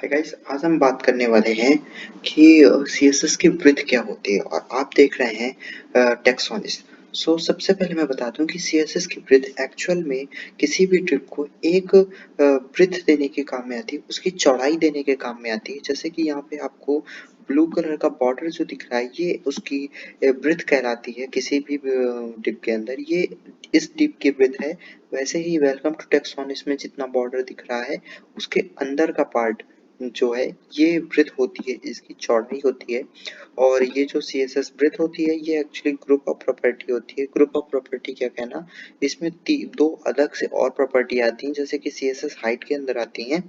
Hi guys, आज हम बात करने वाले हैं कि सीएसएस की वृत्त क्या होती है और आप देख रहे हैं टेक्सोनिस। सबसे पहले मैं बता दूं कि सीएसएस की वृत्त एक्चुअल में किसी भी ट्रिप को एक वृत्त देने के काम में आती है, उसकी चौड़ाई देने के काम में आती है। जैसे कि यहाँ पे आपको ब्लू कलर का बॉर्डर जो दिख रहा है, ये उसकी वृत्त कहलाती है किसी भी डिप के अंदर। ये इस डिप की वृत्त है। वैसे ही वेलकम टू टेक्सोनिस में जितना बॉर्डर दिख रहा है, उसके अंदर का पार्ट जो है ये वृत्त होती है, इसकी चौड़ाई होती है। और ये जो सीएसएस वृत्त होती है, ये एक्चुअली ग्रुप ऑफ प्रॉपर्टी होती है। ग्रुप ऑफ प्रॉपर्टी क्या कहना, इसमें दो अलग से और प्रॉपर्टी आती हैं, जैसे कि सीएसएस हाइट के अंदर आती हैं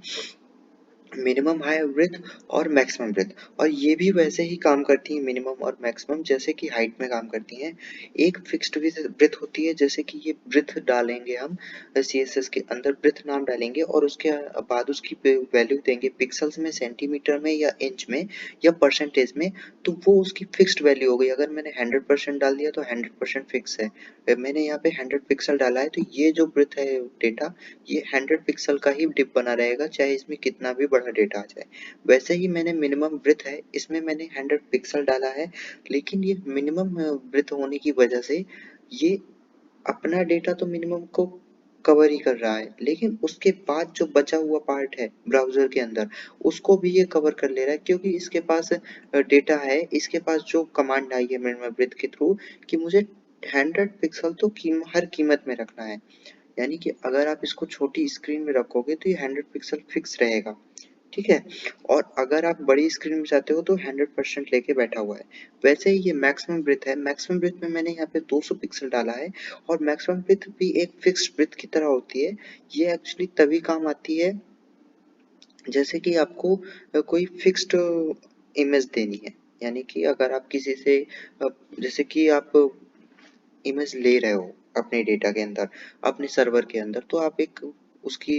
मिनिमम हाई विड्थ और मैक्सिमम विड्थ। और ये भी वैसे ही काम करती है मिनिमम और मैक्सिमम जैसे कि हाइट में काम करती हैं। एक फिक्स्ड विड्थ होती है, जैसे कि ये विड्थ डालेंगे हम सीएसएस के अंदर, विड्थ नाम डालेंगे और उसके बाद उसकी वैल्यू देंगे पिक्सल्स में, सेंटीमीटर में या इंच में या परसेंटेज में। तो वो उसकी फिक्स्ड वैल्यू हो गई। अगर मैंने 100% डाल दिया तो 100% फिक्स है। मैंने यहाँ पे 100 पिक्सल डाला है, तो ये जो विड्थ है डेटा, ये 100 पिक्सल का ही डिप बना रहेगा, चाहे इसमें कितना भी बड़ा डेटा आ जाए। वैसे ही मैंने मिनिमम विड्थ है, इसमें मैंने 100 पिक्सल डाला है, लेकिन ये मिनिमम विड्थ होने की वजह से ये अपना डेटा तो मिनिमम को कवर ही कर रहा है, लेकिन उसके बाद जो बचा हुआ पार्ट है ब्राउजर के अंदर, उसको भी ये कवर कर ले रहा है, क्योंकि इसके पास डेटा है। इसके पास जो कमांड आई है मिनिमम विड्थ के थ्रू कि मुझे 100 पिक्सल तो हर कीमत में रखना है। यानी कि अगर आप इसको छोटी स्क्रीन में रखोगे तो ये 100 पिक्सल फिक्स रहेगा, ठीक है। और अगर आप बड़ी स्क्रीन में चाहते हो तो 100% लेके बैठा हुआ है। वैसे ही ये मैक्सिमम ब्रेथ है। मैक्सिमम ब्रेथ में मैंने यहाँ पे 200 पिक्सल डाला है। और मैक्सिमम ब्रेथ भी एक फिक्स्ड ब्रेथ की तरह होती है। ये एक्चुअली तभी काम आती है जैसे कि आपको कोई फिक्स्ड इमेज देनी है। यानी कि अगर आप किसी से जैसे कि आप इमेज ले रहे हो अपने डेटा के अंदर, अपने सर्वर के अंदर, तो आप एक उसकी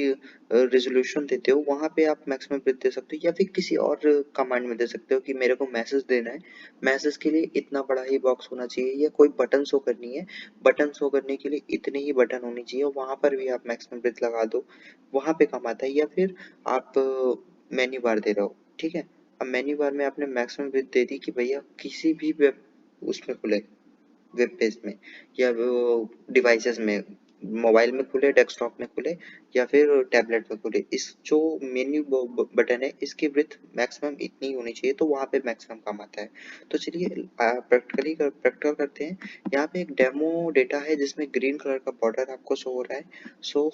रेजोल्यूशन देते हो, वहां पे आप मैक्सिमम ब्रेथ दे सकते हो, या फिर किसी और कमांड में दे सकते हो कि मेरे को मैसेज देना है, मैसेज के लिए इतना बड़ा ही बॉक्स होना चाहिए, या कोई बटन शो करनी है, बटन शो करने के लिए इतने ही बटन होनी चाहिए, वहां पर भी आप मैक्सिमम ब्रेथ लगा दो, वहां पे काम आता है। या फिर आप मेन्यू बार दे रहे हो, ठीक है। अब मेन्यू बार में आपने मैक्सिमम ब्रेथ दे दी कि भैया किसी भी वेब उसमें खुले, वेब पेज में, या वो डिवाइसेस में, मोबाइल में खुले, डेस्कटॉप में खुले, या फिर टैबलेट में खुले, इस जो मेन्यू बटन है इसकी ब्रेथ मैक्सिमम इतनी होनी चाहिए, तो वहां पे मैक्सिमम काम आता है। तो चलिए प्रैक्टिकल करते हैं। यहाँ पे एक डेमो डेटा है जिसमें ग्रीन कलर का बॉर्डर आपको शो हो रहा है।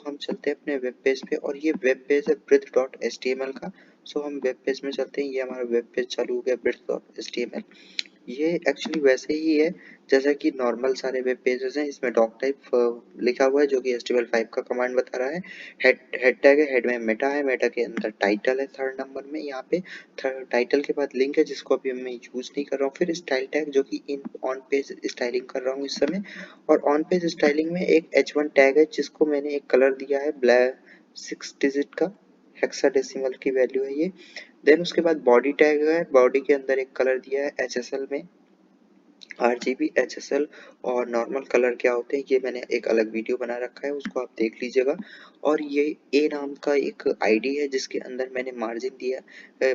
हम चलते हैं अपने वेब पेज पे, और ये वेब पेज है breath.html का। हम वेब पेज में चलते हैं। ये हमारा वेब पेज चालू हो गया breath.html। ये एक्चुअली वैसे ही है जैसा कि नॉर्मल सारे वेब पेजेस हैं। इसमें डॉक टाइप लिखा हुआ है जो कि HTML5 का कमांड बता रहा है। हेड टैग है, हेड में मेटा है, मेटा के अंदर टाइटल है थर्ड नंबर में। यहाँ पे टाइटल के बाद लिंक है जिसको अभी मैं यूज नहीं कर रहा हूँ। फिर स्टाइल टैग जो कि इन ऑन पेज स्टाइलिंग कर रहा हूँ इस समय। और ऑन पेज स्टाइलिंग में एक H1 टैग है जिसको मैंने एक कलर दिया है ब्लैक 6 डिजिट का, हेक्साडेसिमल की वैल्यू है ये। देन उसके बाद बॉडी टैग है, बॉडी के अंदर एक कलर दिया है HSL में, RGB HSL। और नॉर्मल कलर क्या होते हैं ये मैंने एक अलग वीडियो बना रखा है, उसको आप देख लीजिएगा। और ये ए नाम का एक आईडी है जिसके अंदर मैंने मार्जिन दिया,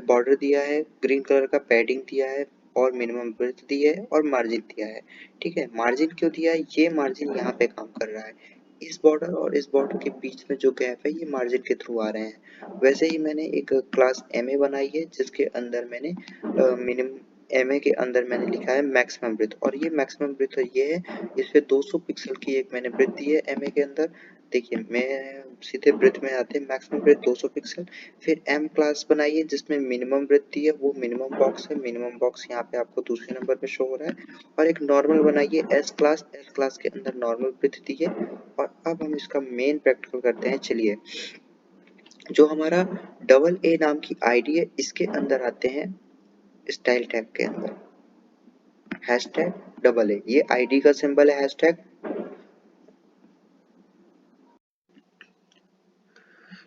बॉर्डर दिया है, ग्रीन कलर का पैडिंग दिया है, और मिनिमम विड्थ दी है, और मार्जिन दिया है, ठीक है। मार्जिन क्यों दिया है, ये मार्जिन यहाँ पे काम कर रहा है। इस बॉर्डर और इस बॉर्डर के बीच में जो गैप है ये मार्जिन के थ्रू आ रहे हैं। वैसे ही मैंने एक क्लास MA बनाई है जिसके अंदर मैंने मिनिमम MA के अंदर मैंने लिखा है मैक्सिमम ब्रेथ, और ये मैक्सिमम ब्रेथ ये है। इस पे 200 पिक्सल की एक मैंने ब्रेथ दी है MA के अंदर। देखिए मैं सीधे ब्रेथ में आते हैं, मैक्सिमम ब्रेथ 200 पिक्सल। फिर M क्लास बनाई है जिसमें मिनिमम ब्रेथ दी है, वो मिनिमम बॉक्स है, मिनिमम बॉक्स यहाँ पे आपको दूसरे नंबर पे शो हो रहा है। और एक नॉर्मल बनाई है S क्लास, S क्लास के अंदर नॉर्मल ब्रेथ दी है। और अब हम इसका मेन प्रैक्टिकल करते हैं। चलिए, जो हमारा डबल A नाम की आईडी है इसके अंदर आते हैं, स्टाइल टैग के अंदर हैशटैग डबल ए, ये आईडी का सिंबल है हैशटैग।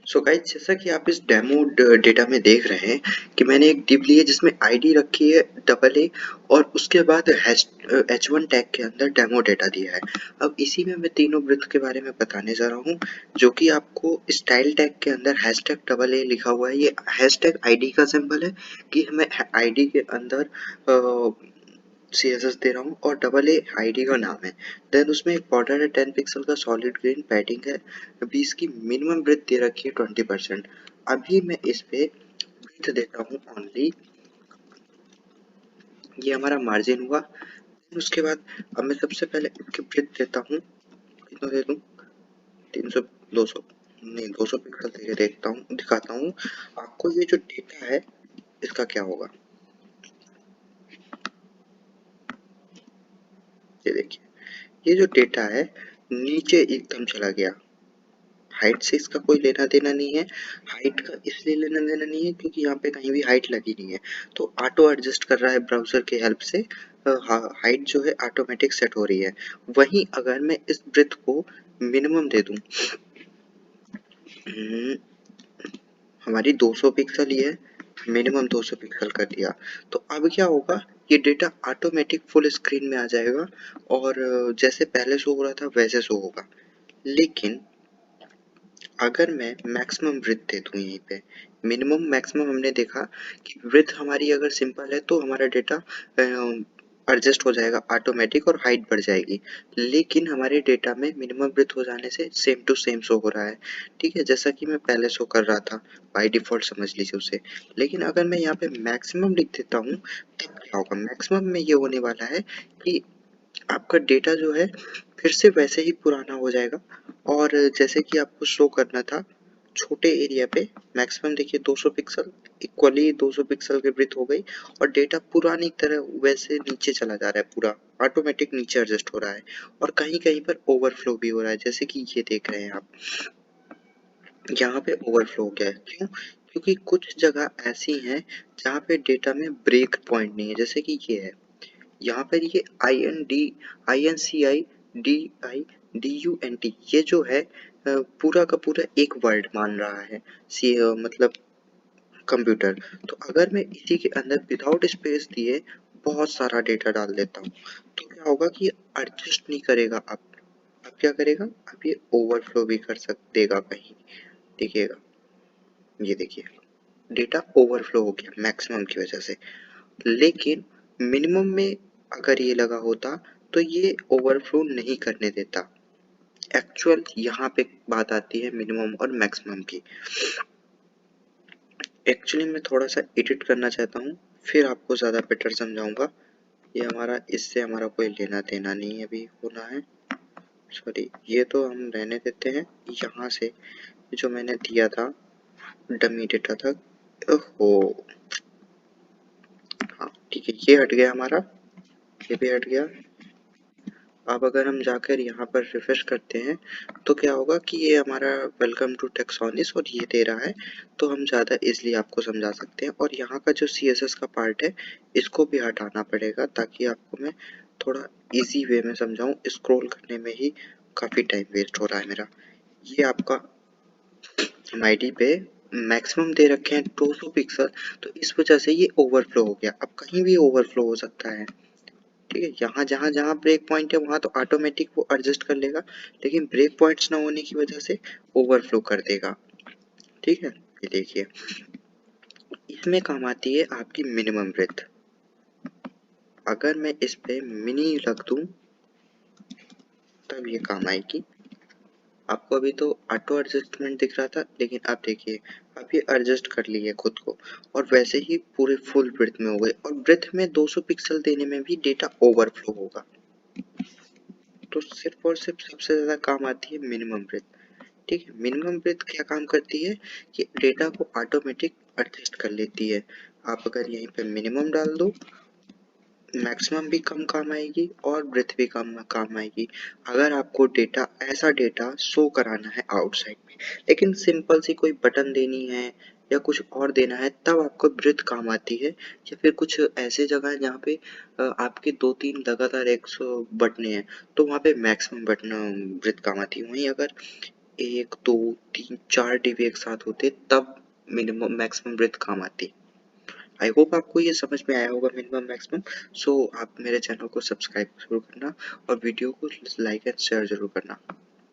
सो गाइस, जैसा कि आप इस डेमो डेटा में देख रहे हैं कि मैंने एक div ली है जिसमें आईडी रखी है AA और उसके बाद H1 टैग के अंदर डेमो डेटा दिया है। अब इसी में मैं तीनों वृत्त के बारे में बताने जा रहा हूँ, जो कि आपको स्टाइल टैग के अंदर हैशटैग AA लिखा हुआ है। ये हैशटैग आईडी का सिंबल है कि हमें आईडी के अंदर CSS दे रहा हूँ और AA आईडी का नाम है। देन उसमें एक बॉर्डर है 10 पिक्सल का, सॉलिड ग्रीन पैडिंग है, अभी इसकी मिनिमम ब्रेथ दे रखी है 20%। अभी मैं इस पे ब्रेथ देता हूँ ओनली, ये हमारा मार्जिन हुआ। उसके बाद अब मैं सबसे पहले इसके ब्रेथ देता हूँ, कितना दे दूँ, 300 200 नहीं 200 पिक्सल दे के देखता हूँ, दिखाता हूँ आपको ये जो डेटा है इसका क्या होगा। ये देखिए, ये जो डेटा है नीचे एकदम चला गया। हाइट से इसका कोई लेना देना नहीं है। हाइट का इसलिए लेना देना नहीं है क्योंकि यहाँ पे कहीं भी हाइट लगी नहीं है, तो ऑटो एडजस्ट कर रहा है ब्राउजर के हेल्प से। हाइट जो है ऑटोमेटिक सेट हो रही है। वहीं अगर मैं इस ब्रेथ को मिनिमम दे दूं, हमारी 200 पिक्सल ही है, मिनिमम 200 पिक्सल कर दिया, तो अब क्या होगा, ये डेटा ऑटोमेटिक फुल स्क्रीन में आ जाएगा और जैसे पहले शो हो रहा था वैसे शो होगा। लेकिन अगर मैं मैक्सिमम ब्रेथ दे दूं यहीं पे, मिनिमम मैक्सिमम हमने देखा कि ब्रेथ हमारी अगर सिंपल है तो हमारा डेटा एडजस्ट हो जाएगा ऑटोमेटिक और हाइट बढ़ जाएगी। लेकिन हमारे डेटा में मिनिमम ब्रेथ हो जाने से सेम टू सेम शो हो रहा है, ठीक है, जैसा कि मैं पहले शो कर रहा था, बाय डिफॉल्ट समझ लीजिए उसे। लेकिन अगर मैं यहाँ पे मैक्सिमम लिख देता हूँ तब क्या होगा, मैक्सिमम में ये होने वाला है कि आपका डेटा जो है फिर से वैसे ही पुराना हो जाएगा और जैसे कि आपको शो करना था छोटे एरिया पे, मैक्सिमम देखिए 200 पिक्सल, इक्वली 200 पिक्सल की ब्रीथ हो गई और डेटा पुरानी तरह वैसे नीचे चला जा रहा है, पूरा ऑटोमेटिक नीचे एडजस्ट हो रहा है और कहीं कहीं पर ओवरफ्लो भी हो रहा है, जैसे कि ये देख रहे हैं आप, यहाँ पे ओवरफ्लो हो गया है। क्यों? क्योंकि कुछ जगह ऐसी हैं जहाँ पे डेटा में ब्रेक पॉइंट नहीं है, जैसे कि ये है, यहाँ पर ये INCIDIDUNT ये जो है पूरा का पूरा एक वर्ड मान रहा है, मतलब कंप्यूटर। तो अगर मैं इसी के अंदर विदाउट स्पेस दिए बहुत सारा डेटा डाल देता हूँ तो क्या होगा कि ये एडजस्ट नहीं करेगा। अब क्या करेगा, अब ये ओवरफ्लो भी कर सक देगा कहीं, देखिएगा, ये देखिए डेटा ओवरफ्लो हो गया मैक्सिमम की वजह से। लेकिन मिनिमम में अगर ये लगा होता तो ये ओवरफ्लो नहीं करने देता। एक्चुअल यहाँ पे बात आती है मिनिमम और मैक्सिमम की। एक्चुअली मैं थोड़ा सा एडिट करना चाहता हूँ, फिर आपको ज़्यादा बेटर समझाऊंगा। ये हमारा, इससे हमारा कोई लेना देना नहीं अभी होना है, सॉरी, ये तो हम रहने देते हैं। यहाँ से जो मैंने दिया था डमी डेटा तक, ओहो, हाँ ठीक है, ये हट गया हमारा, ये भी हट गया। अब अगर हम जाकर यहाँ पर रिफ्रेश करते हैं तो क्या होगा कि ये हमारा वेलकम टू टेक्सोनिस और ये दे रहा है, तो हम ज़्यादा इजली आपको समझा सकते हैं। और यहाँ का जो CSS का पार्ट है इसको भी हटाना पड़ेगा ताकि आपको मैं थोड़ा इजी वे में समझाऊँ, स्क्रॉल करने में ही काफ़ी टाइम वेस्ट हो रहा है मेरा। ये आपका MID पे मैक्सिमम दे रखे हैं 200 पिक्सल, तो इस वजह से ये ओवरफ्लो हो गया। अब कहीं भी ओवरफ्लो हो सकता है, ठीक है, यहाँ जहाँ जहाँ ब्रेक पॉइंट है वहाँ तो ऑटोमेटिक वो एडजस्ट कर लेगा, लेकिन ब्रेक पॉइंट्स ना होने की वजह से ओवरफ्लो कर देगा, ठीक है। ये देखिए, इसमें काम आती है आपकी मिनिमम ब्रेथ। अगर मैं इस पे मिनी रख दूं तब ये काम आएगी। आपको अभी तो ऑटो एडजस्टमेंट दिख रहा था, लेकिन अब देखिए, अब ये एडजस्ट कर ली है खुद को और वैसे ही पूरे फुल ब्रेथ में हो गए और ब्रेथ में 200 पिक्सल देने में भी डेटा ओवरफ्लो होगा। तो सिर्फ और सिर्फ सबसे ज्यादा काम आती है मिनिमम ब्रेथ, ठीक है। मिनिमम ब्रेथ क्या काम करती है कि डेटा को ऑटोमेटिक एडजस्ट कर लेती है। आप अगर यहीं पे मिनिमम डाल दो, मैक्सिमम भी कम काम आएगी और ब्रेथ भी कम काम आएगी। अगर आपको डेटा, ऐसा डेटा शो कराना है आउटसाइड में, लेकिन सिंपल सी कोई बटन देनी है या कुछ और देना है, तब आपको ब्रेथ काम आती है। या फिर कुछ ऐसे जगह है जहाँ पे आपके 2-3 लगातार 100 बटने हैं, तो वहाँ पे मैक्सिमम बटन ब्रेथ काम आती है। वहीं अगर 1 2 3 4 डीबी एक साथ होते तब मिनिमम मैक्सिमम ब्रेथ काम आती। आई होप आपको ये समझ में आया होगा मिनिमम मैक्सिमम। सो आप मेरे चैनल को सब्सक्राइब जरूर करना और वीडियो को लाइक एंड शेयर जरूर करना।